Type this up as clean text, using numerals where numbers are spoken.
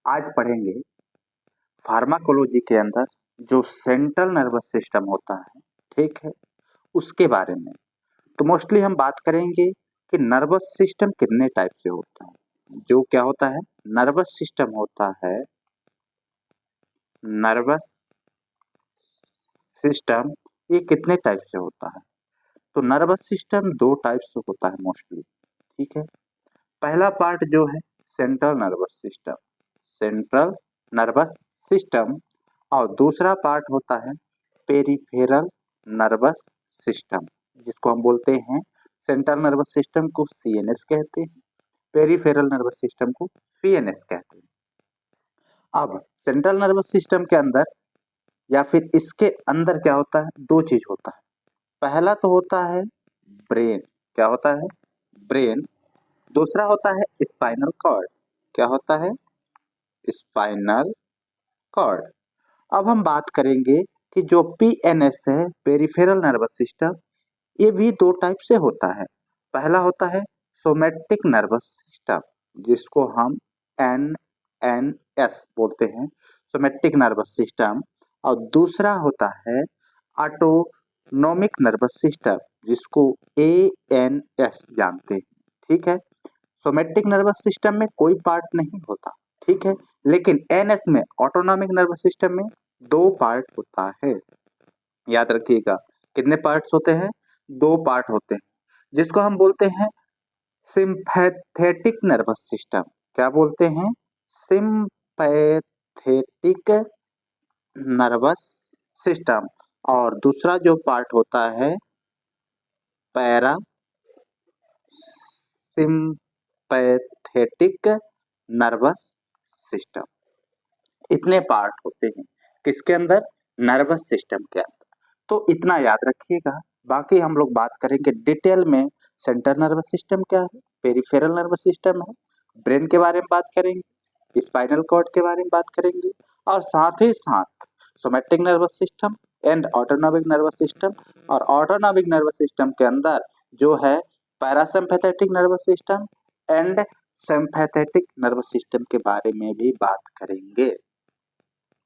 आज पढ़ेंगे फार्माकोलॉजी के अंदर जो सेंट्रल नर्वस सिस्टम होता है, ठीक है, उसके बारे में। तो मोस्टली हम बात करेंगे कि नर्वस सिस्टम कितने टाइप से होता है। जो क्या होता है, नर्वस सिस्टम होता है, नर्वस सिस्टम ये कितने टाइप से होता है। तो नर्वस सिस्टम दो टाइप से होता है मोस्टली, ठीक है। पहला पार्ट जो है central nervous system, central nervous system, और दूसरा पार्ट होता है पेरिफेरल नर्वस सिस्टम, जिसको हम बोलते हैं सेंट्रल नर्वस सिस्टम को सीएनएस कहते हैं, पेरिफेरल नर्वस सिस्टम को पीएनएस कहते हैं। अब सेंट्रल नर्वस सिस्टम के अंदर या फिर इसके अंदर क्या होता है, दो चीज होता है। पहला तो होता है ब्रेन, क्या होता है, ब्रेन। दूसरा होता है स्पाइनल कॉर्ड, क्या होता है, स्पाइनल कॉर्ड। अब हम बात करेंगे कि जो पीएनएस है, पेरिफेरल नर्वस सिस्टम, ये भी दो टाइप से होता है। पहला होता है सोमैटिक नर्वस सिस्टम, जिसको हम एनएनएस बोलते हैं, सोमैटिक नर्वस सिस्टम। और दूसरा होता है ऑटोनोमिक नर्वस सिस्टम, जिसको एएनएस जानते हैं, ठीक है। सोमैटिक नर्वस सिस्टम में कोई पार्ट नहीं होता, ठीक है, लेकिन एनएस में, ऑटोनोमिक नर्वस सिस्टम में दो पार्ट होता है। याद रखिएगा, कितने पार्ट्स होते हैं, दो पार्ट होते हैं, जिसको हम बोलते हैं सिंपैथेटिक नर्वस सिस्टम। क्या बोलते हैं, सिंपैथेटिक नर्वस सिस्टम। और दूसरा जो पार्ट होता है पैरा सिंपैथेटिक नर्वस सिस्टम। इतने पार्ट होते हैं किसके अंदर, नर्वस सिस्टम के अंदर। तो इतना याद रखिएगा। बाकी हम लोग बात करेंगे डिटेल में, सेंट्रल नर्वस सिस्टम क्या है, पेरिफेरल नर्वस सिस्टम है, ब्रेन के बारे में बात करेंगे, स्पाइनल कॉर्ड के बारे में बात करेंगे, और साथ ही साथ somatic nervous system and autonomic nervous system. और ऑटोनॉमिक नर्वस सिस्टम के अंदर जो है parasympathetic nervous system and sympathetic nervous system के बारे में भी बात करेंगे।